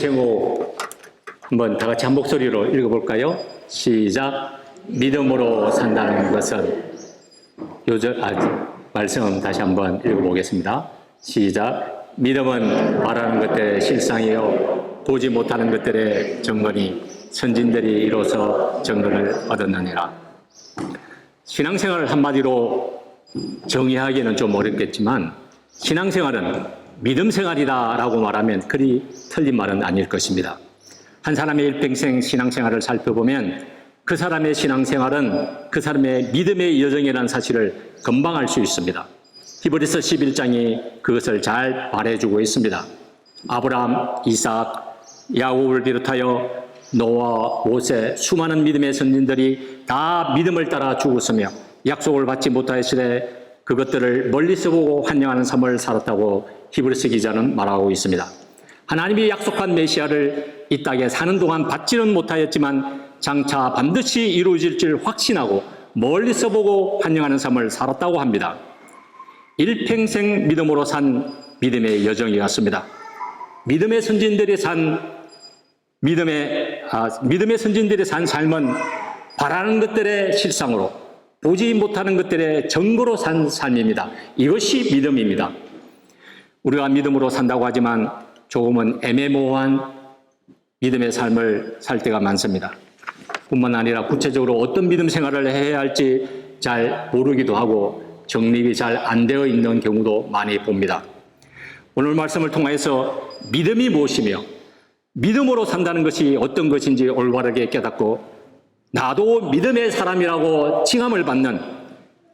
제목 한번 다 같이 한 목소리로 읽어볼까요? 시작. 믿음으로 산다는 것은 말씀 다시 한번 읽어보겠습니다. 시작. 믿음은 바라는 것들의 실상이요 보지 못하는 것들의 증거니 선진들이 이로써 증거를 얻었느니라. 신앙생활을 한마디로 정의하기는 좀 어렵겠지만 신앙생활은 믿음생활이다라고 말하면 그리 틀린 말은 아닐 것입니다. 한 사람의 일평생 신앙생활을 살펴보면 그 사람의 신앙생활은 그 사람의 믿음의 여정이라는 사실을 금방 알 수 있습니다. 히브리서 11장이 그것을 잘 말해주고 있습니다. 아브라함, 이삭, 야곱을 비롯하여 노아, 모세, 수많은 믿음의 선진들이 다 믿음을 따라 죽었으며 약속을 받지 못하였으되 그것들을 멀리서 보고 환영하는 삶을 살았다고 히브리서 기자는 말하고 있습니다. 하나님이 약속한 메시아를 이 땅에 사는 동안 받지는 못하였지만 장차 반드시 이루어질 줄 확신하고 멀리서 보고 환영하는 삶을 살았다고 합니다. 일평생 믿음으로 산 믿음의 여정이었습니다. 믿음의 선진들이 산 삶은 바라는 것들의 실상으로 보지 못하는 것들의 증거로 산 삶입니다. 이것이 믿음입니다. 우리가 믿음으로 산다고 하지만 조금은 애매모호한 믿음의 삶을 살 때가 많습니다. 뿐만 아니라 구체적으로 어떤 믿음 생활을 해야 할지 잘 모르기도 하고 정립이 잘 안 되어 있는 경우도 많이 봅니다. 오늘 말씀을 통해서 믿음이 무엇이며 믿음으로 산다는 것이 어떤 것인지 올바르게 깨닫고 나도 믿음의 사람이라고 칭함을 받는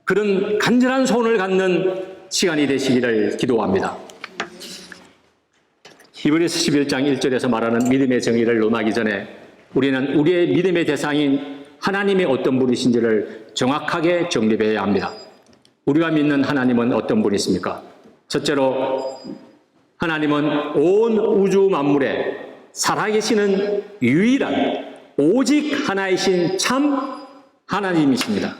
그런 간절한 소원을 갖는 시간이 되시기를 기도합니다. 히브리서 11장 1절에서 말하는 믿음의 정의를 논하기 전에 우리는 우리의 믿음의 대상인 하나님의 어떤 분이신지를 정확하게 정립해야 합니다. 우리가 믿는 하나님은 어떤 분이십니까? 첫째로 하나님은 온 우주 만물에 살아계시는 유일한 오직 하나이신 참 하나님이십니다.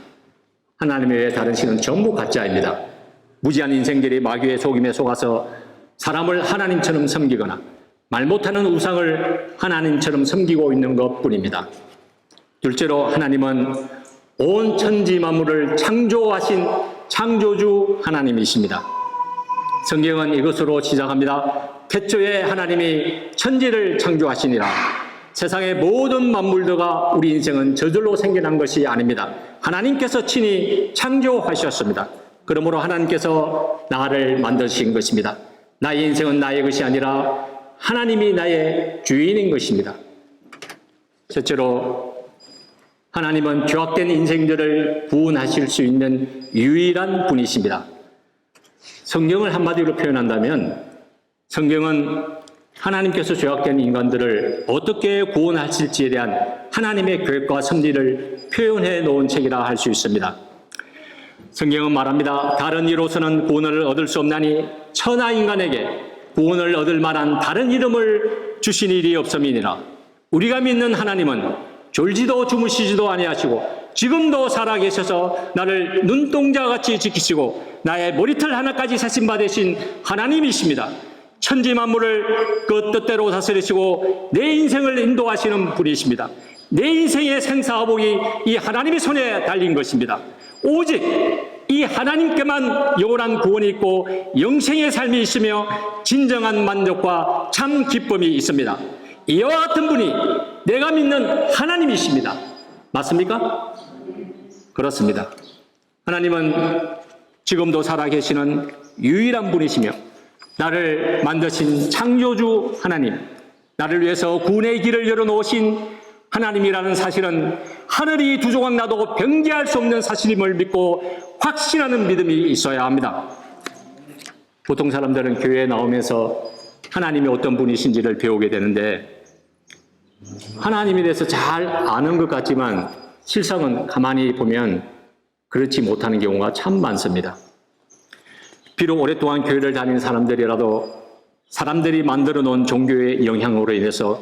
하나님 외에 다른 신은 전부 가짜입니다. 무지한 인생들이 마귀의 속임에 속아서 사람을 하나님처럼 섬기거나 말 못하는 우상을 하나님처럼 섬기고 있는 것뿐입니다. 둘째로 하나님은 온 천지 만물을 창조하신 창조주 하나님이십니다. 성경은 이것으로 시작합니다. 태초에 하나님이 천지를 창조하시니라. 세상의 모든 만물들과 우리 인생은 저절로 생겨난 것이 아닙니다. 하나님께서 친히 창조하셨습니다. 그러므로 하나님께서 나를 만드신 것입니다. 나의 인생은 나의 것이 아니라 하나님이 나의 주인인 것입니다. 셋째로 하나님은 죄악된 인생들을 구원하실 수 있는 유일한 분이십니다. 성경을 한마디로 표현한다면 성경은 하나님께서 죄악된 인간들을 어떻게 구원하실지에 대한 하나님의 계획과 섭리를 표현해 놓은 책이라 할 수 있습니다. 성경은 말합니다. 다른 이로서는 구원을 얻을 수 없나니 천하 인간에게 구원을 얻을 만한 다른 이름을 주신 일이 없음이니라. 우리가 믿는 하나님은 졸지도 주무시지도 아니하시고 지금도 살아계셔서 나를 눈동자같이 지키시고 나의 머리털 하나까지 세심받으신 하나님이십니다. 천지 만물을 그 뜻대로 다스리시고 내 인생을 인도하시는 분이십니다. 내 인생의 생사화복이 이 하나님의 손에 달린 것입니다. 오직 이 하나님께만 영원한 구원이 있고 영생의 삶이 있으며 진정한 만족과 참 기쁨이 있습니다. 이와 같은 분이 내가 믿는 하나님이십니다. 맞습니까? 그렇습니다. 하나님은 지금도 살아계시는 유일한 분이시며 나를 만드신 창조주 하나님, 나를 위해서 구원의 길을 열어놓으신 하나님이라는 사실은 하늘이 두 조각 나도 변개할 수 없는 사실임을 믿고 확신하는 믿음이 있어야 합니다. 보통 사람들은 교회에 나오면서 하나님이 어떤 분이신지를 배우게 되는데 하나님에 대해서 잘 아는 것 같지만 실상은 가만히 보면 그렇지 못하는 경우가 참 많습니다. 비록 오랫동안 교회를 다니는 사람들이라도 사람들이 만들어 놓은 종교의 영향으로 인해서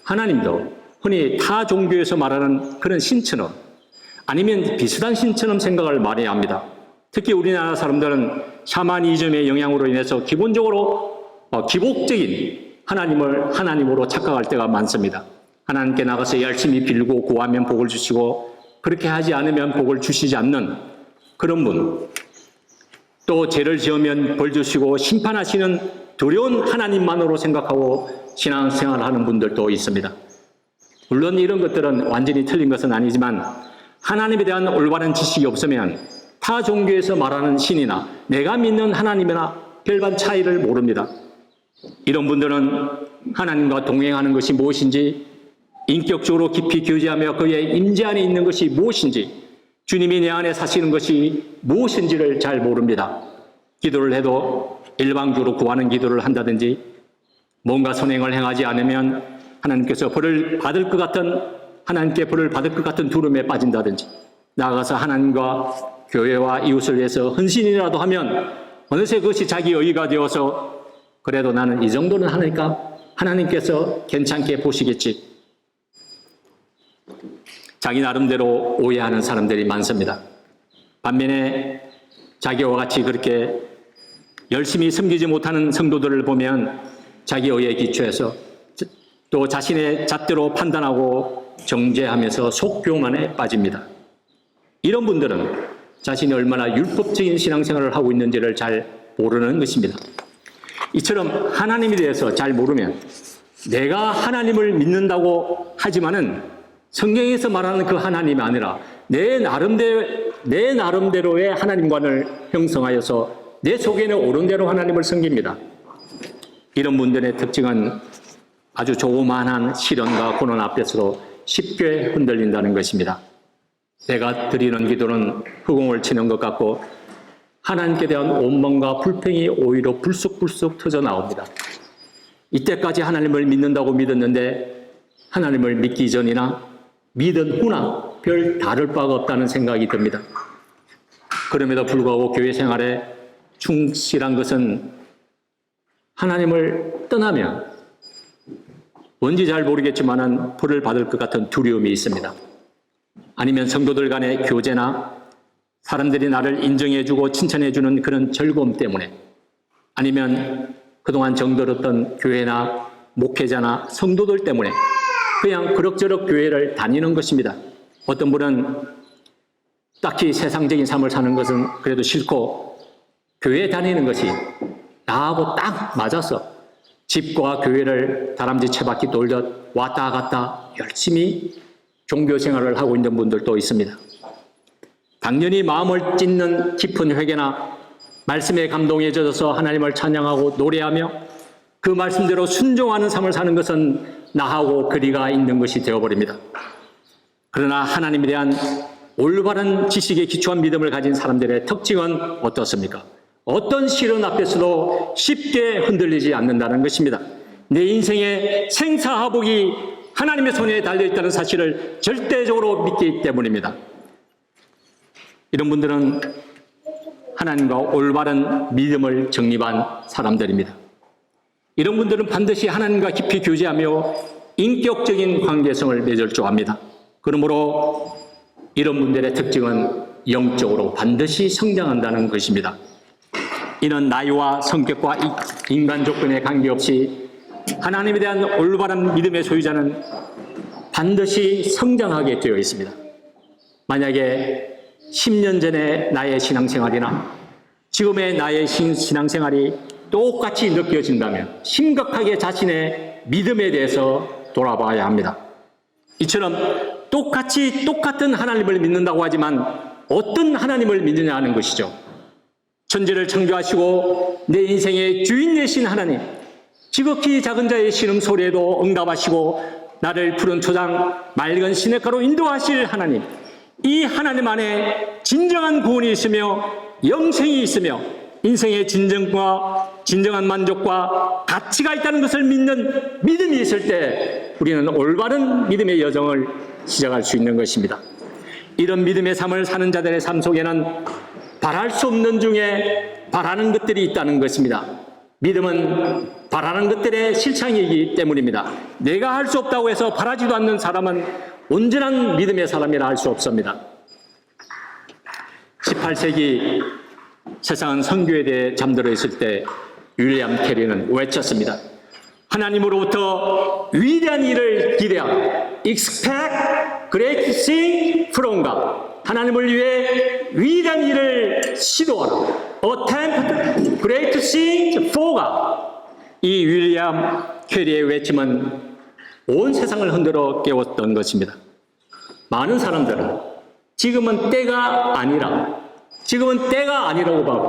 하나님도 흔히 타 종교에서 말하는 그런 신처럼 아니면 비슷한 신처럼 생각을 많이 합니다. 특히 우리나라 사람들은 샤머니즘의 영향으로 인해서 기본적으로 기복적인 하나님을 하나님으로 착각할 때가 많습니다. 하나님께 나가서 열심히 빌고 구하면 복을 주시고 그렇게 하지 않으면 복을 주시지 않는 그런 분, 또 죄를 지으면 벌 주시고 심판하시는 두려운 하나님만으로 생각하고 신앙생활을 하는 분들도 있습니다. 물론 이런 것들은 완전히 틀린 것은 아니지만 하나님에 대한 올바른 지식이 없으면 타 종교에서 말하는 신이나 내가 믿는 하나님이나 별반 차이를 모릅니다. 이런 분들은 하나님과 동행하는 것이 무엇인지, 인격적으로 깊이 교제하며 그의 임재 안에 있는 것이 무엇인지, 주님이 내 안에 사시는 것이 무엇인지를 잘 모릅니다. 기도를 해도 일방적으로 구하는 기도를 한다든지 뭔가 선행을 행하지 않으면 하나님께 벌을 받을 것 같은 두려움에 빠진다든지, 나아가서 하나님과 교회와 이웃을 위해서 헌신이라도 하면 어느새 그것이 자기 의의가 되어서 그래도 나는 이 정도는 하니까 하나님께서 괜찮게 보시겠지. 자기 나름대로 오해하는 사람들이 많습니다. 반면에 자기와 같이 그렇게 열심히 섬기지 못하는 성도들을 보면 자기 의의에 기초해서 또 자신의 잣대로 판단하고 정죄하면서 속교만에 빠집니다. 이런 분들은 자신이 얼마나 율법적인 신앙생활을 하고 있는지를 잘 모르는 것입니다. 이처럼 하나님에 대해서 잘 모르면 내가 하나님을 믿는다고 하지만은 성경에서 말하는 그 하나님이 아니라 내 나름대로의 하나님관을 형성하여서 내 속에는 옳은 대로 하나님을 섬깁니다. 이런 분들의 특징은 아주 조그마한 시련과 고난 앞에서도 쉽게 흔들린다는 것입니다. 내가 드리는 기도는 허공을 치는 것 같고 하나님께 대한 원망과 불평이 오히려 불쑥불쑥 터져 나옵니다. 이때까지 하나님을 믿는다고 믿었는데 하나님을 믿기 전이나 믿은 후나 별 다를 바가 없다는 생각이 듭니다. 그럼에도 불구하고 교회 생활에 충실한 것은 하나님을 떠나면 뭔지 잘 모르겠지만 벌을 받을 것 같은 두려움이 있습니다. 아니면 성도들 간의 교제나 사람들이 나를 인정해주고 칭찬해주는 그런 즐거움 때문에, 아니면 그동안 정들었던 교회나 목회자나 성도들 때문에 그냥 그럭저럭 교회를 다니는 것입니다. 어떤 분은 딱히 세상적인 삶을 사는 것은 그래도 싫고 교회 다니는 것이 나하고 딱 맞아서 집과 교회를 다람쥐 채바퀴 돌듯 왔다 갔다 열심히 종교 생활을 하고 있는 분들도 있습니다. 당연히 마음을 찢는 깊은 회개나 말씀에 감동에 젖어서 하나님을 찬양하고 노래하며 그 말씀대로 순종하는 삶을 사는 것은 나하고 거리가 있는 것이 되어버립니다. 그러나 하나님에 대한 올바른 지식에 기초한 믿음을 가진 사람들의 특징은 어떻습니까? 어떤 시련 앞에서도 쉽게 흔들리지 않는다는 것입니다. 내 인생의 생사하복이 하나님의 손에 달려있다는 사실을 절대적으로 믿기 때문입니다. 이런 분들은 하나님과 올바른 믿음을 정립한 사람들입니다. 이런 분들은 반드시 하나님과 깊이 교제하며 인격적인 관계성을 맺을 줄 압니다. 그러므로 이런 분들의 특징은 영적으로 반드시 성장한다는 것입니다. 이는 나이와 성격과 인간 조건에 관계없이 하나님에 대한 올바른 믿음의 소유자는 반드시 성장하게 되어 있습니다. 만약에 10년 전의 나의 신앙생활이나 지금의 나의 신앙생활이 똑같이 느껴진다면 심각하게 자신의 믿음에 대해서 돌아봐야 합니다. 이처럼 똑같은 하나님을 믿는다고 하지만 어떤 하나님을 믿느냐 하는 것이죠. 천지를 창조하시고 내 인생의 주인 되신 하나님, 지극히 작은 자의 신음소리에도 응답하시고 나를 푸른 초장 맑은 시냇가로 인도하실 하나님, 이 하나님 안에 진정한 구원이 있으며 영생이 있으며 인생의 진정한 만족과 가치가 있다는 것을 믿는 믿음이 있을 때 우리는 올바른 믿음의 여정을 시작할 수 있는 것입니다. 이런 믿음의 삶을 사는 자들의 삶 속에는 바랄 수 없는 중에 바라는 것들이 있다는 것입니다. 믿음은 바라는 것들의 실상이기 때문입니다. 내가 할 수 없다고 해서 바라지도 않는 사람은 온전한 믿음의 사람이라 할 수 없습니다. 18세기 세상은 선교에 대해 잠들어 있을 때 윌리엄 캐리는 외쳤습니다. 하나님으로부터 위대한 일을 기대하라. Expect great things from God. 하나님을 위해 위대한 일을 시도하라. Attempt great things for God. 이 윌리엄 캐리의 외침은 온 세상을 흔들어 깨웠던 것입니다. 많은 사람들은 지금은 때가 아니라고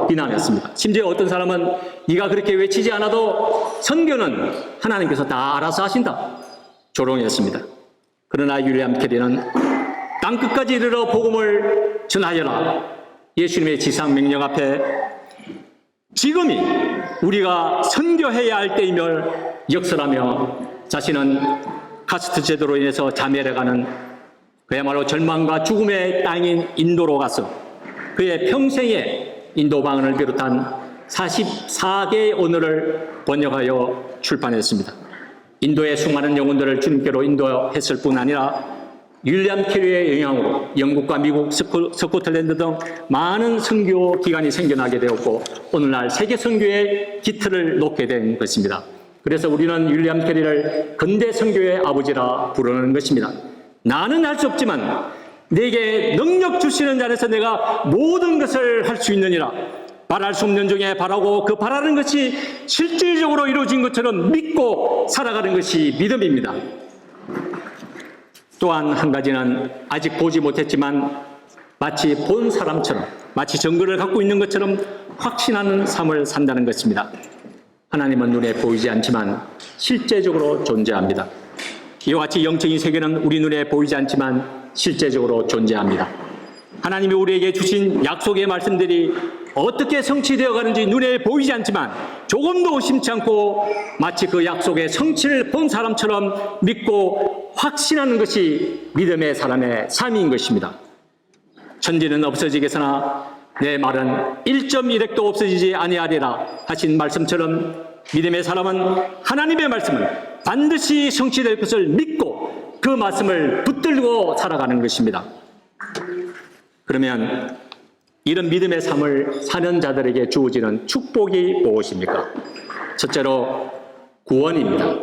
비난했습니다. 심지어 어떤 사람은 네가 그렇게 외치지 않아도 선교는 하나님께서 다 알아서 하신다, 조롱했습니다. 그러나 윌리엄 캐리는 땅끝까지 이르러 복음을 전하여라. 예수님의 지상 명령 앞에 지금이 우리가 선교해야 할 때임을 역설하며 자신은 카스트 제도로 인해서 자멸해가는 그야말로 절망과 죽음의 땅인 인도로 가서 그의 평생의 인도 방언을 비롯한 44개의 언어를 번역하여 출판했습니다. 인도의 수많은 영혼들을 주님께로 인도했을 뿐 아니라 윌리엄 캐리의 영향으로 영국과 미국, 스코틀랜드 등 많은 선교 기관이 생겨나게 되었고 오늘날 세계 선교의 기틀을 놓게 된 것입니다. 그래서 우리는 윌리엄 캐리를 근대 선교의 아버지라 부르는 것입니다. 나는 할 수 없지만 내게 능력 주시는 자에서 내가 모든 것을 할 수 있느니라. 바랄 수 없는 중에 바라고 그 바라는 것이 실질적으로 이루어진 것처럼 믿고 살아가는 것이 믿음입니다. 또한 한 가지는 아직 보지 못했지만 마치 본 사람처럼, 마치 증거를 갖고 있는 것처럼 확신하는 삶을 산다는 것입니다. 하나님은 눈에 보이지 않지만 실제적으로 존재합니다. 이와 같이 영적인 세계는 우리 눈에 보이지 않지만 실제적으로 존재합니다. 하나님이 우리에게 주신 약속의 말씀들이 어떻게 성취되어 가는지 눈에 보이지 않지만 조금도 의심치 않고 마치 그 약속의 성취를 본 사람처럼 믿고 확신하는 것이 믿음의 사람의 삶인 것입니다. 천지는 없어지겠으나 내 말은 1.1핵도 없어지지 아니하리라 하신 말씀처럼 믿음의 사람은 하나님의 말씀은 반드시 성취될 것을 믿고 그 말씀을 붙들고 살아가는 것입니다. 그러면 이런 믿음의 삶을 사는 자들에게 주어지는 축복이 무엇입니까? 첫째로 구원입니다.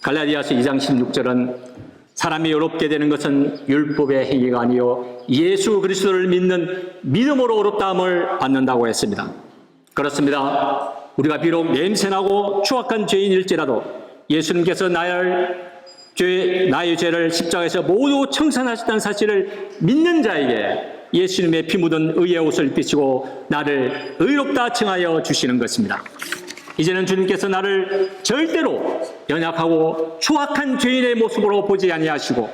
갈라디아서 2장 16절은 사람이 의롭게 되는 것은 율법의 행위가 아니요 예수 그리스도를 믿는 믿음으로 의롭다함을 받는다고 했습니다. 그렇습니다. 우리가 비록 냄새나고 추악한 죄인일지라도 예수님께서 나의 죄를 십자가에서 모두 청산하셨다는 사실을 믿는 자에게 예수님의 피 묻은 의의 옷을 입히시고 나를 의롭다 칭하여 주시는 것입니다. 이제는 주님께서 나를 절대로 연약하고 추악한 죄인의 모습으로 보지 아니하시고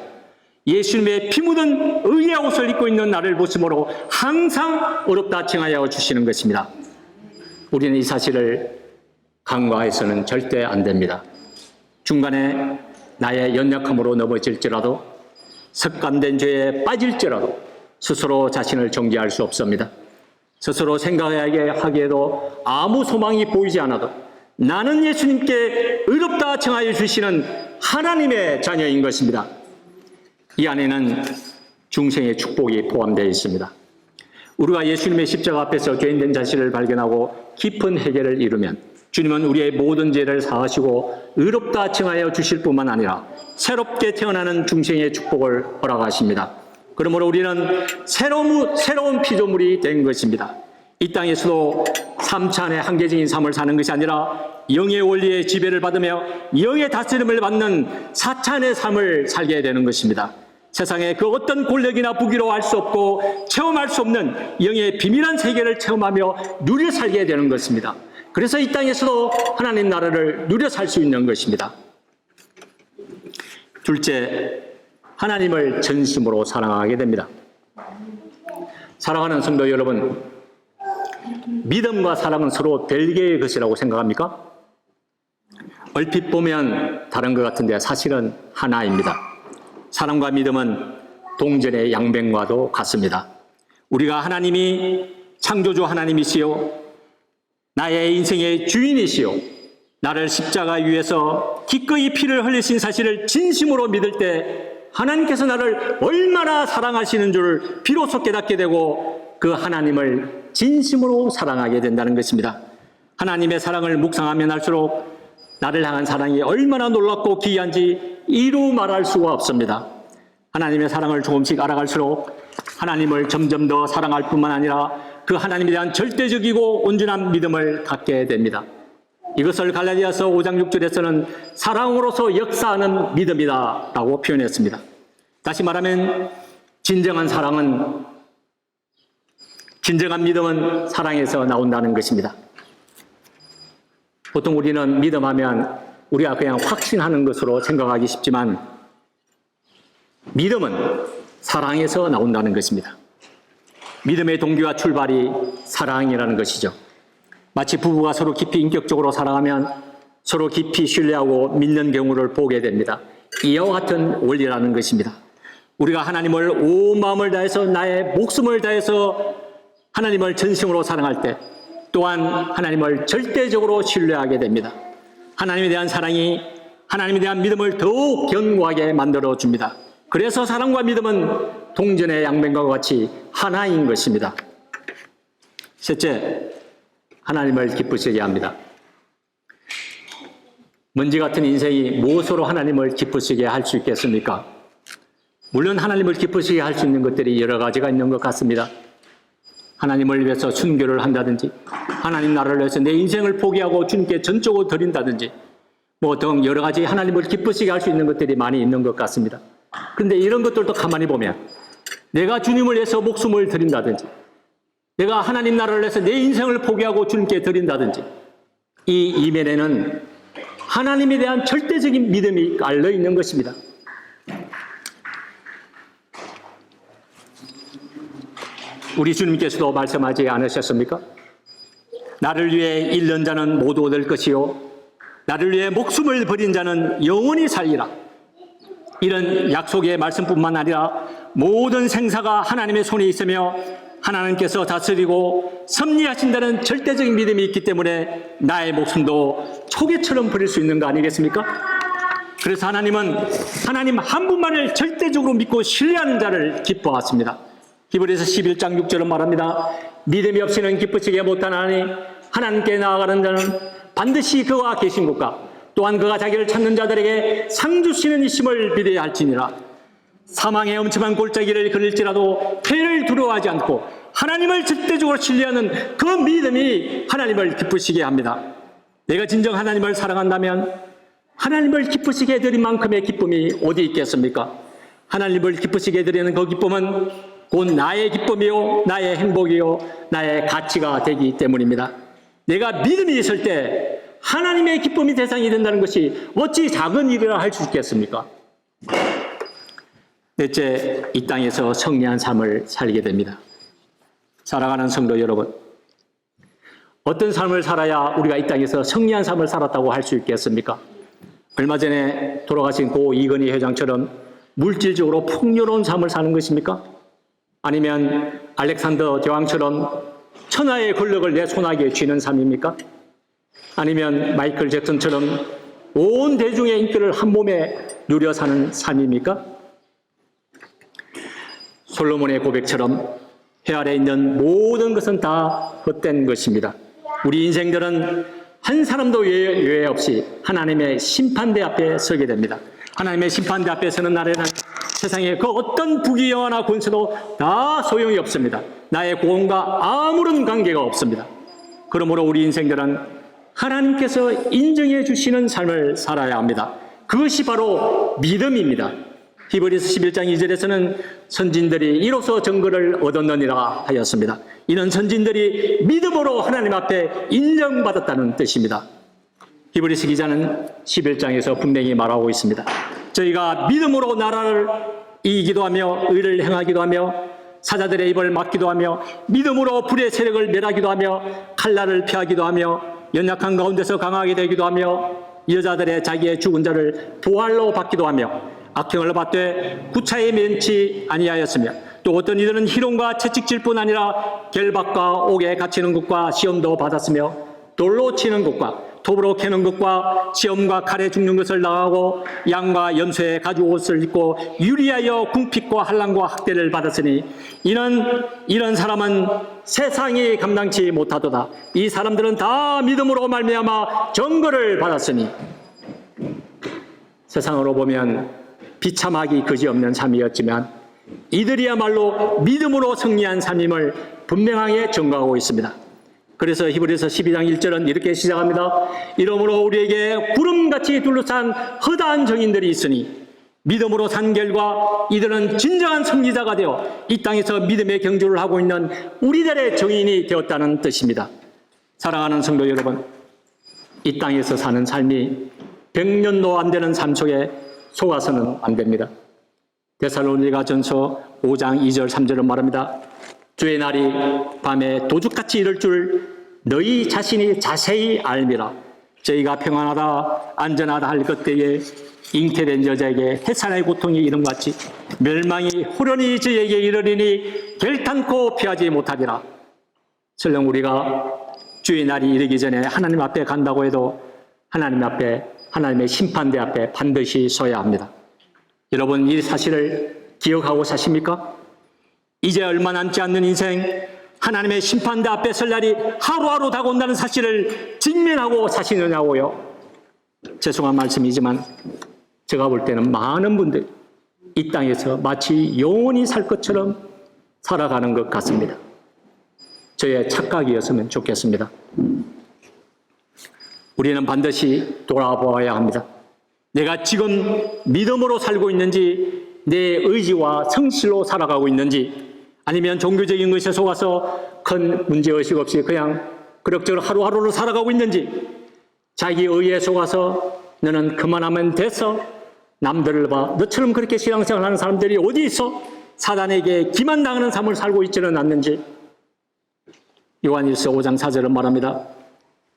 예수님의 피 묻은 의의 옷을 입고 있는 나를 보심으로 항상 의롭다 칭하여 주시는 것입니다. 우리는 이 사실을 간과해서는 절대 안 됩니다. 중간에 나의 연약함으로 넘어질지라도 습관된 죄에 빠질지라도 스스로 자신을 정죄할 수 없습니다. 스스로 생각하기에도 아무 소망이 보이지 않아도 나는 예수님께 의롭다 칭하여 주시는 하나님의 자녀인 것입니다. 이 안에는 중생의 축복이 포함되어 있습니다. 우리가 예수님의 십자가 앞에서 죄인된 자신을 발견하고 깊은 해결을 이루면 주님은 우리의 모든 죄를 사하시고 의롭다 칭하여 주실 뿐만 아니라 새롭게 태어나는 중생의 축복을 허락하십니다. 그러므로 우리는 새로운 피조물이 된 것입니다. 이 땅에서도 3차안의 한계적인 삶을 사는 것이 아니라 영의 원리의 지배를 받으며 영의 다스림을 받는 4차안의 삶을 살게 되는 것입니다. 세상에 그 어떤 권력이나 부귀로 알 수 없고 체험할 수 없는 영의 비밀한 세계를 체험하며 누려 살게 되는 것입니다. 그래서 이 땅에서도 하나님 나라를 누려 살 수 있는 것입니다. 둘째, 하나님을 전심으로 사랑하게 됩니다. 사랑하는 성도 여러분, 믿음과 사랑은 서로 별개의 것이라고 생각합니까? 얼핏 보면 다른 것 같은데 사실은 하나입니다. 사랑과 믿음은 동전의 양면과도 같습니다. 우리가 하나님이 창조주 하나님이시요 나의 인생의 주인이시요 나를 십자가 위에서 기꺼이 피를 흘리신 사실을 진심으로 믿을 때 하나님께서 나를 얼마나 사랑하시는 줄 비로소 깨닫게 되고 그 하나님을 진심으로 사랑하게 된다는 것입니다. 하나님의 사랑을 묵상하면 할수록 나를 향한 사랑이 얼마나 놀랍고 기이한지 이루 말할 수가 없습니다. 하나님의 사랑을 조금씩 알아갈수록 하나님을 점점 더 사랑할 뿐만 아니라 그 하나님에 대한 절대적이고 온전한 믿음을 갖게 됩니다. 이것을 갈라디아서 5장 6절에서는 사랑으로서 역사하는 믿음이다 라고 표현했습니다. 다시 말하면 진정한 믿음은 사랑에서 나온다는 것입니다. 보통 우리는 믿음하면 우리가 그냥 확신하는 것으로 생각하기 쉽지만 믿음은 사랑에서 나온다는 것입니다. 믿음의 동기와 출발이 사랑이라는 것이죠. 마치 부부가 서로 깊이 인격적으로 사랑하면 서로 깊이 신뢰하고 믿는 경우를 보게 됩니다. 이와 같은 원리라는 것입니다. 우리가 하나님을 온 마음을 다해서 나의 목숨을 다해서 하나님을 전심으로 사랑할 때 또한 하나님을 절대적으로 신뢰하게 됩니다. 하나님에 대한 사랑이 하나님에 대한 믿음을 더욱 견고하게 만들어줍니다. 그래서 사랑과 믿음은 동전의 양면과 같이 하나인 것입니다. 셋째, 하나님을 기쁘시게 합니다. 먼지 같은 인생이 무엇으로 하나님을 기쁘시게 할 수 있겠습니까? 물론 하나님을 기쁘시게 할 수 있는 것들이 여러 가지가 있는 것 같습니다. 하나님을 위해서 순교를 한다든지, 하나님 나라를 위해서 내 인생을 포기하고 주님께 전적으로 드린다든지, 등 여러 가지 하나님을 기쁘시게 할 수 있는 것들이 많이 있는 것 같습니다. 그런데 이런 것들도 가만히 보면 내가 주님을 위해서 목숨을 드린다든지, 내가 하나님 나라를 위해서 내 인생을 포기하고 주님께 드린다든지, 이 이면에는 하나님에 대한 절대적인 믿음이 깔려 있는 것입니다. 우리 주님께서도 말씀하지 않으셨습니까? 나를 위해 잃는 자는 모두 얻을 것이요 나를 위해 목숨을 버린 자는 영원히 살리라. 이런 약속의 말씀뿐만 아니라 모든 생사가 하나님의 손에 있으며 하나님께서 다스리고 섭리하신다는 절대적인 믿음이 있기 때문에 나의 목숨도 초계처럼 버릴 수 있는 거 아니겠습니까? 그래서 하나님은 하나님 한 분만을 절대적으로 믿고 신뢰하는 자를 기뻐하십니다. 히브리서 11장 6절은 말합니다. 믿음이 없이는 기쁘시게 못하나니 하나님께 나아가는 자는 반드시 그와 계신 곳과 또한 그가 자기를 찾는 자들에게 상 주시는 이심을 믿어야 할지니라. 사망의 엄청난 골짜기를 걸을지라도 해를 두려워하지 않고 하나님을 절대적으로 신뢰하는 그 믿음이 하나님을 기쁘시게 합니다. 내가 진정 하나님을 사랑한다면 하나님을 기쁘시게 해드린 만큼의 기쁨이 어디 있겠습니까? 하나님을 기쁘시게 해드리는 그 기쁨은 곧 나의 기쁨이요 나의 행복이요 나의 가치가 되기 때문입니다. 내가 믿음이 있을 때 하나님의 기쁨이 대상이 된다는 것이 어찌 작은 일이라 할 수 있겠습니까? 넷째, 이 땅에서 성리한 삶을 살게 됩니다. 사랑하는 성도 여러분, 어떤 삶을 살아야 우리가 이 땅에서 성리한 삶을 살았다고 할 수 있겠습니까? 얼마 전에 돌아가신 고 이건희 회장처럼 물질적으로 풍요로운 삶을 사는 것입니까? 아니면 알렉산더 대왕처럼 천하의 권력을 내 손아귀에 쥐는 삶입니까? 아니면 마이클 잭슨처럼 온 대중의 인기를 한 몸에 누려 사는 삶입니까? 솔로몬의 고백처럼 해 아래 있는 모든 것은 다 헛된 것입니다. 우리 인생들은 한 사람도 예외 없이 하나님의 심판대 앞에 서게 됩니다. 하나님의 심판대 앞에 서는 날에는 세상에 그 어떤 부귀영화나 권세도 다 소용이 없습니다. 나의 구원과 아무런 관계가 없습니다. 그러므로 우리 인생들은 하나님께서 인정해 주시는 삶을 살아야 합니다. 그것이 바로 믿음입니다. 히브리서 11장 2절에서는 선진들이 이로써 증거를 얻었느니라 하였습니다. 이는 선진들이 믿음으로 하나님 앞에 인정받았다는 뜻입니다. 히브리서 기자는 11장에서 분명히 말하고 있습니다. 저희가 믿음으로 나라를 이기기도 하며 의를 행하기도 하며 사자들의 입을 막기도 하며 믿음으로 불의 세력을 멸하기도 하며 칼날을 피하기도 하며 연약한 가운데서 강하게 되기도 하며 여자들의 자기의 죽은 자를 부활로 받기도 하며 악행을 받되 구차에 면치 아니하였으며 또 어떤 이들은 희롱과 채찍질뿐 아니라 결박과 옥에 갇히는 것과 시험도 받았으며 돌로 치는 것과 톱으로 캐는 것과 시험과 칼에 죽는 것을 당하고 양과 염소의 가죽 옷을 입고 유리하여 궁핍과 환난과 학대를 받았으니 이런 사람은 세상이 감당치 못하도다. 이 사람들은 다 믿음으로 말미암아 정거를 받았으니 세상으로 보면 비참하기 그지없는 삶이었지만 이들이야말로 믿음으로 승리한 삶임을 분명하게 증거하고 있습니다. 그래서 히브리서 12장 1절은 이렇게 시작합니다. 이러므로 우리에게 구름같이 둘러싼 허다한 정인들이 있으니 믿음으로 산 결과 이들은 진정한 승리자가 되어 이 땅에서 믿음의 경주를 하고 있는 우리들의 정인이 되었다는 뜻입니다. 사랑하는 성도 여러분, 이 땅에서 사는 삶이 100년도 안 되는 삶 속에 속아서는 안 됩니다. 데살로니가전서 5장 2절 3절은 말합니다. 주의 날이 밤에 도둑같이 이를 줄 너희 자신이 자세히 알미라. 저희가 평안하다 안전하다 할 그때에 잉태된 여자에게 해산의 고통이 이름같이 멸망이 호련히 저에게 이르리니 결탄코 피하지 못하리라. 설령 우리가 주의 날이 이르기 전에 하나님 앞에 간다고 해도 하나님 앞에, 하나님의 심판대 앞에 반드시 서야 합니다. 여러분, 이 사실을 기억하고 사십니까? 이제 얼마 남지 않는 인생, 하나님의 심판대 앞에 설 날이 하루하루 다가온다는 사실을 직면하고 사시느냐고요. 죄송한 말씀이지만 제가 볼 때는 많은 분들이 이 땅에서 마치 영원히 살 것처럼 살아가는 것 같습니다. 저의 착각이었으면 좋겠습니다. 우리는 반드시 돌아보아야 합니다. 내가 지금 믿음으로 살고 있는지, 내 의지와 성실로 살아가고 있는지, 아니면 종교적인 것에 속아서 큰 문제의식 없이 그냥 그럭저럭 하루하루를 살아가고 있는지, 자기 의에 속아서 너는 그만하면 됐어, 남들을 봐, 너처럼 그렇게 신앙생활하는 사람들이 어디 있어? 사단에게 기만당하는 삶을 살고 있지는 않는지. 요한일서 5장 4절은 말합니다.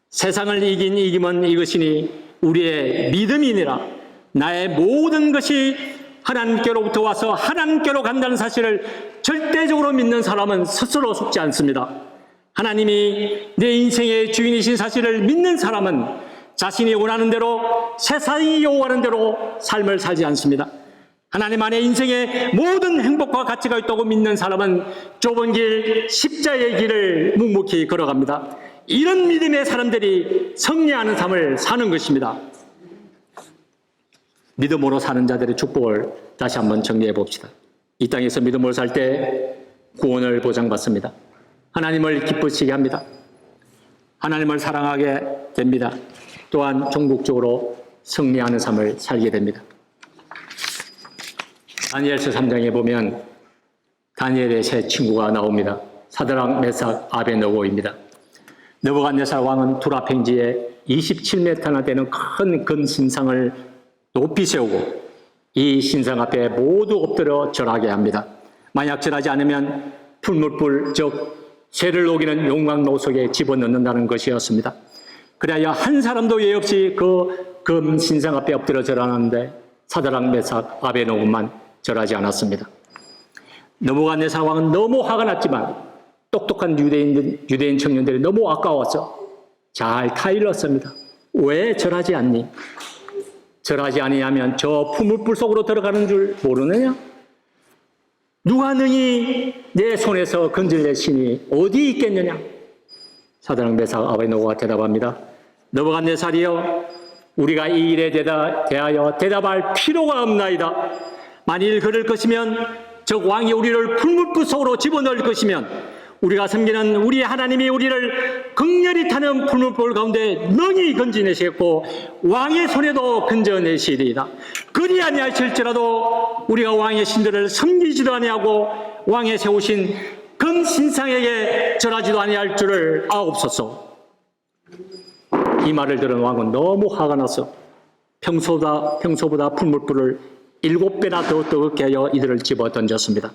세상을 이긴 이김은 이것이니 우리의 믿음이니라. 나의 모든 것이 하나님께로부터 와서 하나님께로 간다는 사실을 절대적으로 믿는 사람은 스스로 속지 않습니다. 하나님이 내 인생의 주인이신 사실을 믿는 사람은 자신이 원하는 대로, 세상이 요구하는 대로 삶을 살지 않습니다. 하나님 안에 인생의 모든 행복과 가치가 있다고 믿는 사람은 좁은 길, 십자의 길을 묵묵히 걸어갑니다. 이런 믿음의 사람들이 승리하는 삶을 사는 것입니다. 믿음으로 사는 자들의 축복을 다시 한번 정리해 봅시다. 이 땅에서 믿음으로 살 때 구원을 보장받습니다. 하나님을 기쁘시게 합니다. 하나님을 사랑하게 됩니다. 또한 종국적으로 승리하는 삶을 살게 됩니다. 다니엘서 3장에 보면 다니엘의 세 친구가 나옵니다. 사드락, 메삭, 아베느고입니다. 느부갓네살 왕은 두라팽지에 27m나 되는 큰 금 신상을 높이 세우고 이 신상 앞에 모두 엎드려 절하게 합니다. 만약 절하지 않으면 풀물불, 즉 쇠를 녹이는 용광로 속에 집어넣는다는 것이었습니다. 그래야 한 사람도 예의 없이 그 금 신상 앞에 엎드려 절하는데 사드락, 메삭, 아베느고만 절하지 않았습니다. 느부갓네살 왕은 너무 화가 났지만 똑똑한 유대인 청년들이 너무 아까워서 잘 타일렀습니다. 왜 절하지 않니? 절하지 아니하면 저 풀물불 속으로 들어가는 줄 모르느냐? 누가 능히 내 손에서 건질낼 신이 어디 있겠느냐? 사드락, 메삭, 아베느고가 대답합니다. 느부갓네살이여, 우리가 이 일에 대하여 대답할 필요가 없나이다. 만일 그럴 것이면, 즉 왕이 우리를 풀물불 속으로 집어넣을 것이면 우리가 섬기는 우리 하나님이 우리를 극렬히 타는 풀물불 가운데 능히 건져내시겠고 왕의 손에도 건져내시리이다. 그리 아니하실지라도 우리가 왕의 신들을 섬기지도 아니하고 왕의 세우신 금 신상에게 절하지도 아니할 줄을 아옵소서. 이 말을 들은 왕은 너무 화가 나서 평소보다 풀물불을 7배나 더 뜨겁게 하여 이들을 집어 던졌습니다.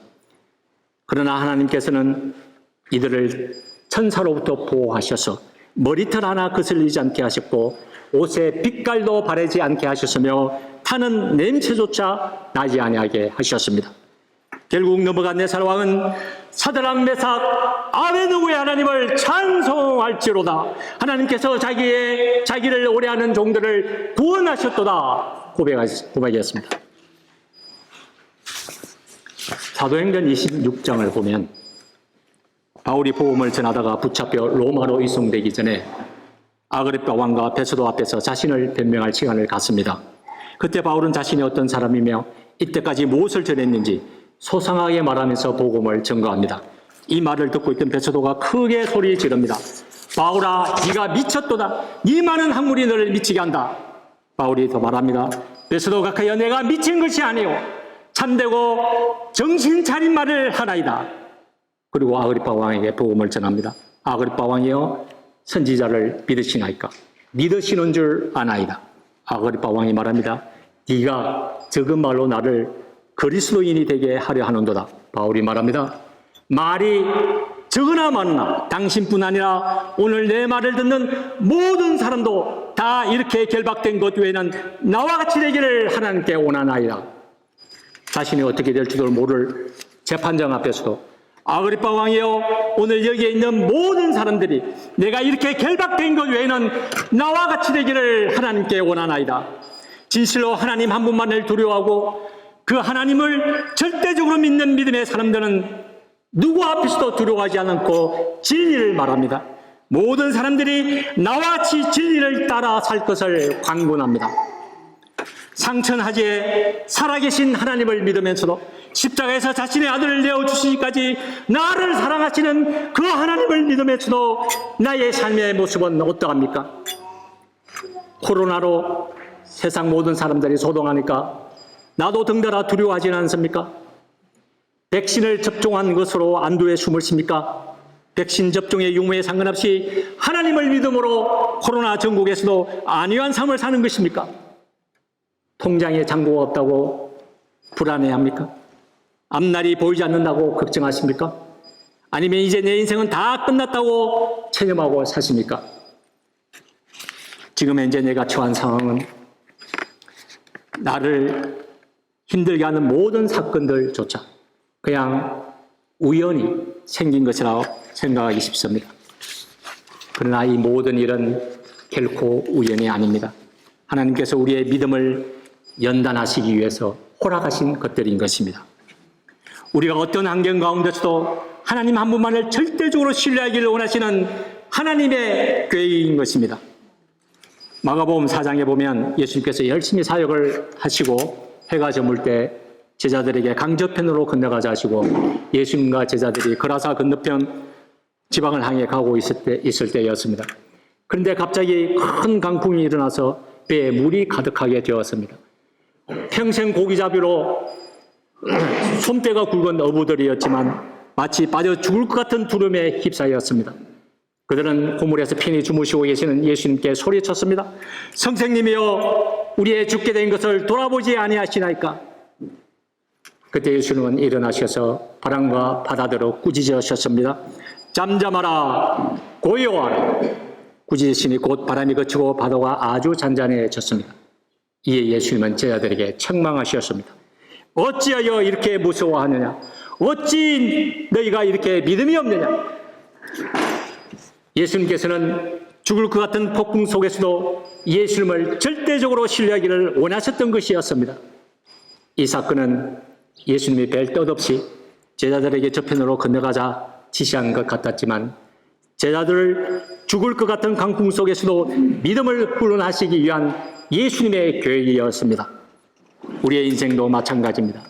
그러나 하나님께서는 이들을 천사로부터 보호하셔서 머리털 하나 거슬리지 않게 하셨고 옷에 빛깔도 바르지 않게 하셨으며 타는 냄새조차 나지 아니하게 하셨습니다. 결국 느부갓네살 왕은 사드락, 메삭, 아베느고의 하나님을 찬송할지로다. 하나님께서 자기를 오래하는 종들을 구원하셨도다 고백했습니다. 사도행전 26장을 보면 바울이 복음을 전하다가 붙잡혀 로마로 이송되기 전에 아그리파 왕과 베스도 앞에서 자신을 변명할 시간을 갖습니다. 그때 바울은 자신이 어떤 사람이며 이때까지 무엇을 전했는지 소상하게 말하면서 복음을 증거합니다. 이 말을 듣고 있던 베드로가 크게 소리 지릅니다. 바울아, 네가 미쳤도다. 네 많은 학문이 너를 미치게 한다. 바울이 더 말합니다. 베드로 각하여, 내가 미친 것이 아니오 참되고 정신 차린 말을 하나이다. 그리고 아그리파 왕에게 복음을 전합니다. 아그리파 왕이여, 선지자를 믿으시나이까? 믿으시는 줄 아나이다. 아그리파 왕이 말합니다. 네가 적은 말로 나를 그리스도인이 되게 하려 하는도다. 바울이 말합니다. 말이 적으나 많으나 당신뿐 아니라 오늘 내 말을 듣는 모든 사람도 다 이렇게 결박된 것 외에는 나와 같이 되기를 하나님께 원하나이다. 자신이 어떻게 될지도 모를 재판장 앞에서도 아그리파 왕이여, 오늘 여기에 있는 모든 사람들이 내가 이렇게 결박된 것 외에는 나와 같이 되기를 하나님께 원하나이다. 진실로 하나님 한 분만을 두려워하고 그 하나님을 절대적으로 믿는 믿음의 사람들은 누구 앞에서도 두려워하지 않고 진리를 말합니다. 모든 사람들이 나와 같이 진리를 따라 살 것을 광분합니다. 상천하지에 살아계신 하나님을 믿으면서도 십자가에서 자신의 아들을 내어주시기까지 나를 사랑하시는 그 하나님을 믿으면서도 나의 삶의 모습은 어떠합니까? 코로나로 세상 모든 사람들이 소동하니까 나도 덩달아 두려워하지는 않습니까? 백신을 접종한 것으로 안도의 숨을 쉽니까? 백신 접종의 유무에 상관없이 하나님을 믿음으로 코로나 전국에서도 안위한 삶을 사는 것입니까? 통장에 잔고가 없다고 불안해합니까? 앞날이 보이지 않는다고 걱정하십니까? 아니면 이제 내 인생은 다 끝났다고 체념하고 사십니까? 지금 현재 내가 처한 상황은 나를 힘들게 하는 모든 사건들조차 그냥 우연히 생긴 것이라고 생각하기 쉽습니다. 그러나 이 모든 일은 결코 우연이 아닙니다. 하나님께서 우리의 믿음을 연단하시기 위해서 허락하신 것들인 것입니다. 우리가 어떤 환경 가운데서도 하나님 한 분만을 절대적으로 신뢰하기를 원하시는 하나님의 계획인 것입니다. 마가복음 4장에 보면 예수님께서 열심히 사역을 하시고 해가 저물 때 제자들에게 강저편으로 건너가자 하시고 예수님과 제자들이 그라사 건너편 지방을 향해 가고 있을 때였습니다. 그런데 갑자기 큰 강풍이 일어나서 배에 물이 가득하게 되었습니다. 평생 고기잡이로 손뼈가 굵은 어부들이었지만 마치 빠져 죽을 것 같은 두려움에 휩싸였습니다. 그들은 고물에서 편히 주무시고 계시는 예수님께 소리쳤습니다. 선생님이여, 우리의 죽게 된 것을 돌아보지 아니하시나이까? 그때 예수님은 일어나셔서 바람과 바다대로 꾸짖으셨습니다. 잠잠하라, 고요하라. 꾸짖으시니 곧 바람이 그치고 바다가 아주 잔잔해졌습니다. 이에 예수님은 제자들에게 책망하셨습니다. 어찌하여 이렇게 무서워하느냐? 어찌 너희가 이렇게 믿음이 없느냐? 예수님께서는 죽을 것 같은 폭풍 속에서도 예수님을 절대적으로 신뢰하기를 원하셨던 것이었습니다. 이 사건은 예수님이 별 뜻 없이 제자들에게 저편으로 건너가자 지시한 것 같았지만 제자들을 죽을 것 같은 강풍 속에서도 믿음을 훈련하시기 위한 예수님의 계획이었습니다. 우리의 인생도 마찬가지입니다.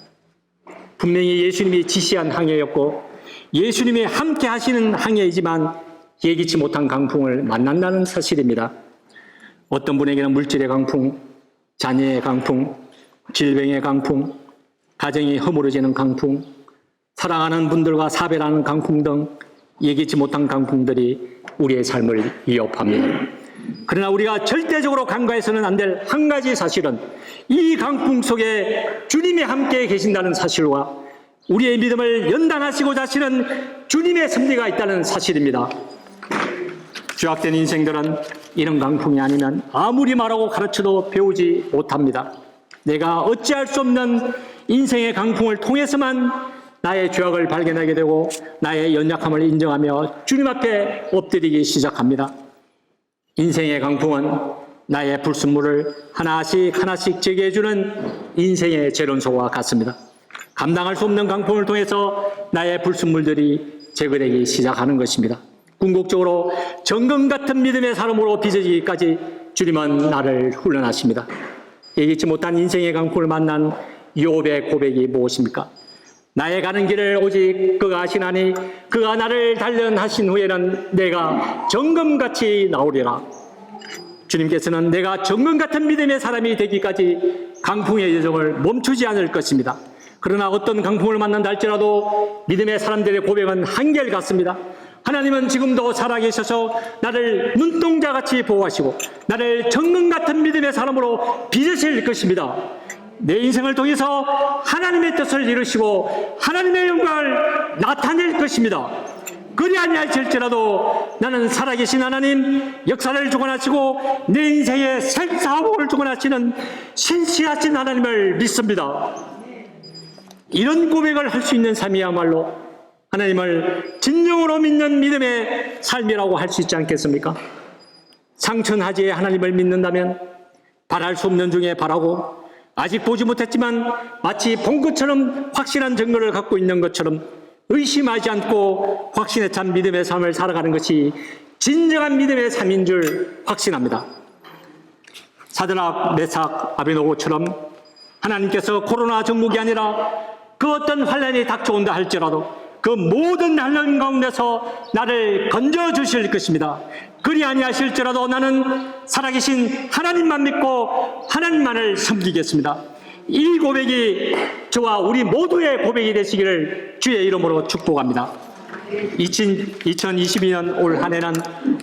분명히 예수님이 지시한 항해였고 예수님이 함께 하시는 항해이지만 예기치 못한 강풍을 만난다는 사실입니다. 어떤 분에게는 물질의 강풍, 자녀의 강풍, 질병의 강풍, 가정이 허물어지는 강풍, 사랑하는 분들과 사별하는 강풍 등 예기치 못한 강풍들이 우리의 삶을 위협합니다. 그러나 우리가 절대적으로 간과해서는 안 될 한 가지 사실은 이 강풍 속에 주님이 함께 계신다는 사실과 우리의 믿음을 연단하시고자 하시는 주님의 섭리가 있다는 사실입니다. 죄악된 인생들은 이런 강풍이 아니면 아무리 말하고 가르쳐도 배우지 못합니다. 내가 어찌할 수 없는 인생의 강풍을 통해서만 나의 죄악을 발견하게 되고 나의 연약함을 인정하며 주님 앞에 엎드리기 시작합니다. 인생의 강풍은 나의 불순물을 하나씩 하나씩 제거해주는 인생의 재련소와 같습니다. 감당할 수 없는 강풍을 통해서 나의 불순물들이 제거되기 시작하는 것입니다. 궁극적으로 정금 같은 믿음의 사람으로 빚어지기까지 주님은 나를 훈련하십니다. 예기치 못한 인생의 강풍을 만난 욥의 고백이 무엇입니까? 나의 가는 길을 오직 그가 아시나니 그가 나를 단련하신 후에는 내가 정금같이 나오리라. 주님께서는 내가 정금 같은 믿음의 사람이 되기까지 강풍의 여정을 멈추지 않을 것입니다. 그러나 어떤 강풍을 만난다 할지라도 믿음의 사람들의 고백은 한결같습니다. 하나님은 지금도 살아계셔서 나를 눈동자같이 보호하시고 나를 정금 같은 믿음의 사람으로 빚으실 것입니다. 내 인생을 통해서 하나님의 뜻을 이루시고 하나님의 영광을 나타낼 것입니다. 그리 아니하실지라도 나는 살아계신 하나님, 역사를 주관하시고 내 인생의 생사복을 주관하시는 신실하신 하나님을 믿습니다. 이런 고백을 할 수 있는 삶이야말로 하나님을 진정으로 믿는 믿음의 삶이라고 할 수 있지 않겠습니까? 상천하지에 하나님을 믿는다면 바랄 수 없는 중에 바라고 아직 보지 못했지만 마치 본 것처럼 확실한 증거를 갖고 있는 것처럼 의심하지 않고 확신에 찬 믿음의 삶을 살아가는 것이 진정한 믿음의 삶인 줄 확신합니다. 사드락, 메삭, 아베노고처럼 하나님께서 코로나 전국이 아니라 그 어떤 환난이 닥쳐온다 할지라도 그 모든 환난 가운데서 나를 건져주실 것입니다. 그리 아니하실지라도 나는 살아계신 하나님만 믿고 하나님만을 섬기겠습니다. 이 고백이 저와 우리 모두의 고백이 되시기를 주의 이름으로 축복합니다. 2022년 올 한 해는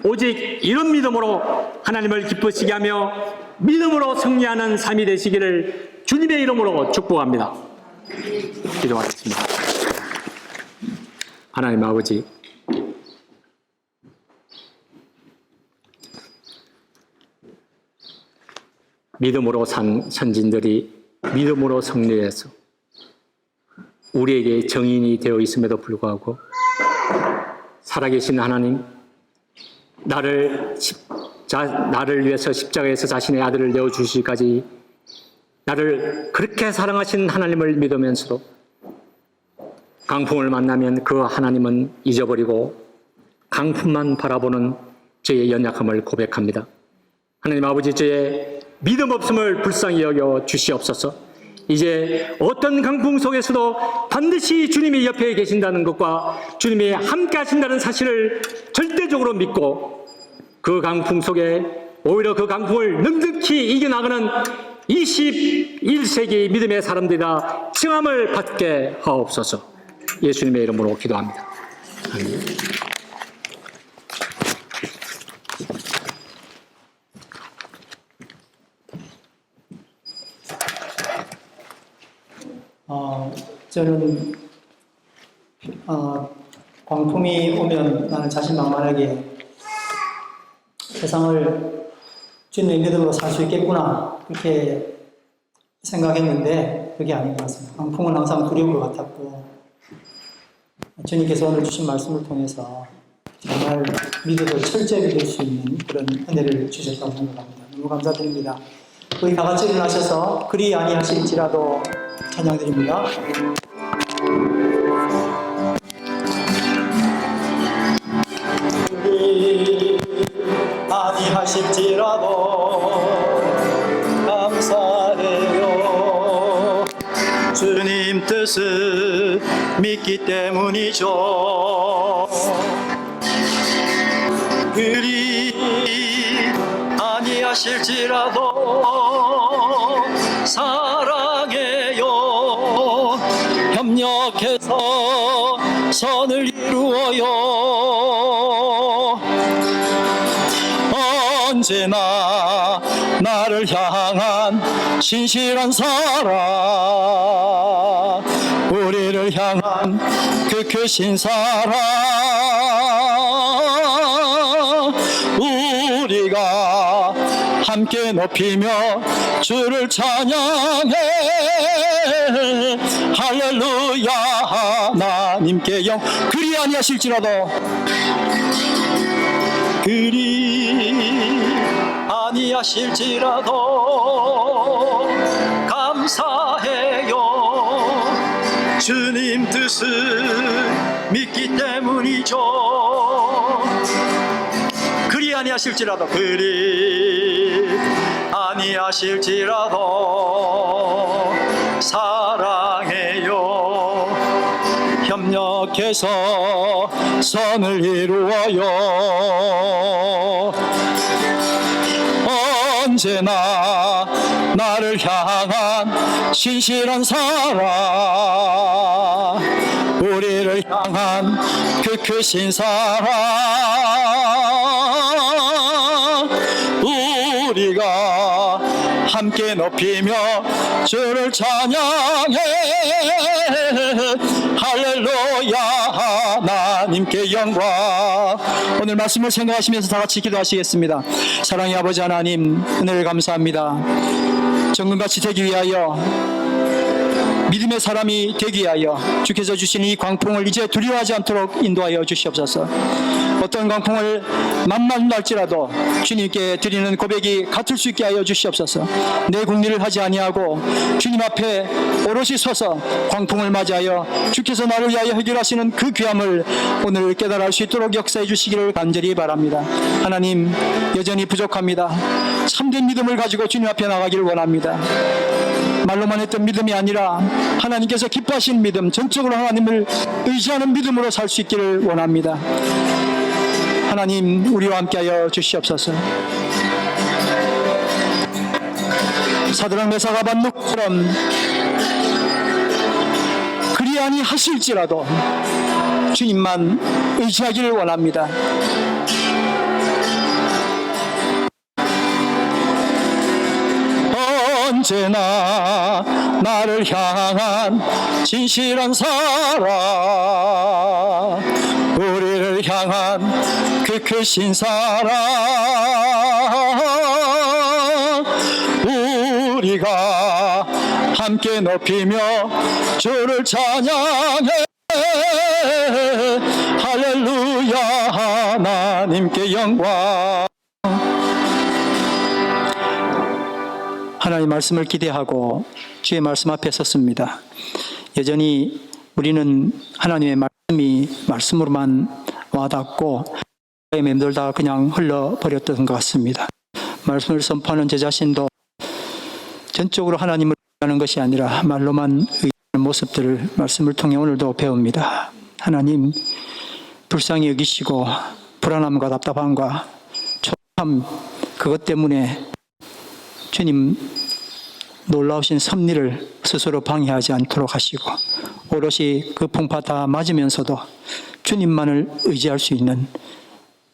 오직 이런 믿음으로 하나님을 기쁘시게 하며 믿음으로 승리하는 삶이 되시기를 주님의 이름으로 축복합니다. 기도하겠습니다. 하나님 아버지, 믿음으로 산 선진들이 믿음으로 승리해서 우리에게 정인이 되어 있음에도 불구하고 살아계신 하나님, 나를 위해서 십자가에서 자신의 아들을 내어주시기까지 나를 그렇게 사랑하신 하나님을 믿으면서도 강풍을 만나면 그 하나님은 잊어버리고 강풍만 바라보는 저의 연약함을 고백합니다. 하나님 아버지, 저의 믿음 없음을 불쌍히 여겨 주시옵소서. 이제 어떤 강풍 속에서도 반드시 주님이 옆에 계신다는 것과 주님이 함께 하신다는 사실을 절대적으로 믿고 그 강풍 속에 오히려 그 강풍을 넉넉히 이겨나가는 21세기 믿음의 사람들이라 칭함을 받게 하옵소서. 예수님의 이름으로 기도합니다. 아멘. 저는 광풍이 오면 나는 자신만만하게 세상을 주님의 믿음으로 살 수 있겠구나 그렇게 생각했는데 그게 아닌 것 같습니다. 광풍은 항상 두려운 것 같았고 주님께서 오늘 주신 말씀을 통해서 정말 믿어도 철저히 믿을 수 있는 그런 은혜를 주셨다고 생각합니다. 너무 감사드립니다. 우리 다 같이 일어나셔서 그리 아니하실지라도 찬양드립니다. 그리 아니하실지라도 감사해요. 주님 뜻을 믿기 때문이죠. 그리 아니하실지라도 사랑해요. 협력해서 선을 이루어요. 언제나 나를 향한 신실한 사랑, 우리를 향한 그 크신 사랑, 우리가 함께 높이며 주를 찬양해. 할렐루야. 하나님께 영 그리 아니하실지라도 그리 아니하실지라도 감사해요. 주님 뜻을 믿기 때문이죠. 그리 아니하실지라도 그리 아니하실지라도 사랑해요. 협력해서 선을 이루어요. 언제나 나를 향한 신실한 사랑, 우리를 향한 그 크신 사랑, 우리가 함께 높이며 주를 찬양해. 할렐루야, 하나님께 영광. 오늘 말씀을 생각하시면서 다 같이 기도하시겠습니다. 사랑의 아버지 하나님, 은혜를 감사합니다. 정금같이 되기 위하여, 믿음의 사람이 되기 위하여 주께서 주신 이 광풍을 이제 두려워하지 않도록 인도하여 주시옵소서. 어떤 광풍을 만날지라도 주님께 드리는 고백이 같을 수 있게 하여 주시옵소서. 내 국리를 하지 아니하고 주님 앞에 오롯이 서서 광풍을 맞이하여 주께서 나를 위하여 해결하시는 그 귀함을 오늘 깨달을 수 있도록 역사해 주시기를 간절히 바랍니다. 하나님, 여전히 부족합니다. 참된 믿음을 가지고 주님 앞에 나가기를 원합니다. 말로만 했던 믿음이 아니라 하나님께서 기뻐하시는 믿음, 전적으로 하나님을 의지하는 믿음으로 살 수 있기를 원합니다. 하나님, 우리와 함께하여 주시옵소서. 사드락 메삭 아벳느고처럼 그리 아니하실지라도 주님만 의지하기를 원합니다. 언제나 나를 향한 진실한 사랑, 우리를 향한 그 크신 사랑, 우리가 함께 높이며 주를 찬양해. 할렐루야, 하나님께 영광. 하나님의 말씀을 기대하고 주의 말씀 앞에 섰습니다. 여전히 우리는 하나님의 말씀이 말씀으로만 와닿고 맴돌다 그냥 흘러버렸던 것 같습니다. 말씀을 선포하는 제 자신도 전적으로 하나님을 의지하는 것이 아니라 말로만 의지하는 모습들을 말씀을 통해 오늘도 배웁니다. 하나님, 불쌍히 여기시고 불안함과 답답함과 초조함, 그것 때문에 주님 놀라우신 섭리를 스스로 방해하지 않도록 하시고 오롯이 그 풍파 다 맞으면서도 주님만을 의지할 수 있는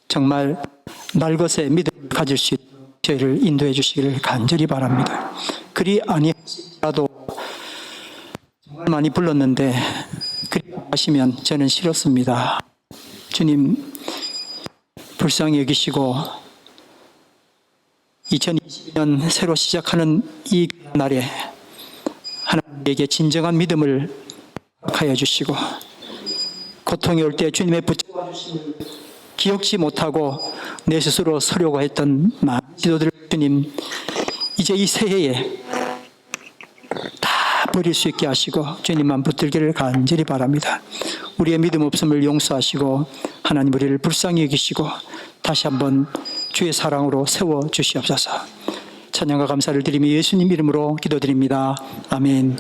정말 날것의 믿음을 가질 수 있도록 저희를 인도해 주시기를 간절히 바랍니다. 그리 아니하시라도 정말 많이 불렀는데 그리 하시면 저는 싫었습니다. 주님, 불쌍히 여기시고 2020년 새로 시작하는 이 날에 하나님에게 진정한 믿음을 하여 주시고 고통이 올 때 주님의 붙잡아 주심을 기억지 못하고 내 스스로 서려고 했던 많은 지도들 주님, 이제 이 새해에 다 버릴 수 있게 하시고 주님만 붙들기를 간절히 바랍니다. 우리의 믿음 없음을 용서하시고 하나님 우리를 불쌍히 여기시고 다시 한번 주의 사랑으로 세워주시옵소서. 찬양과 감사를 드리며 예수님 이름으로 기도드립니다. 아멘.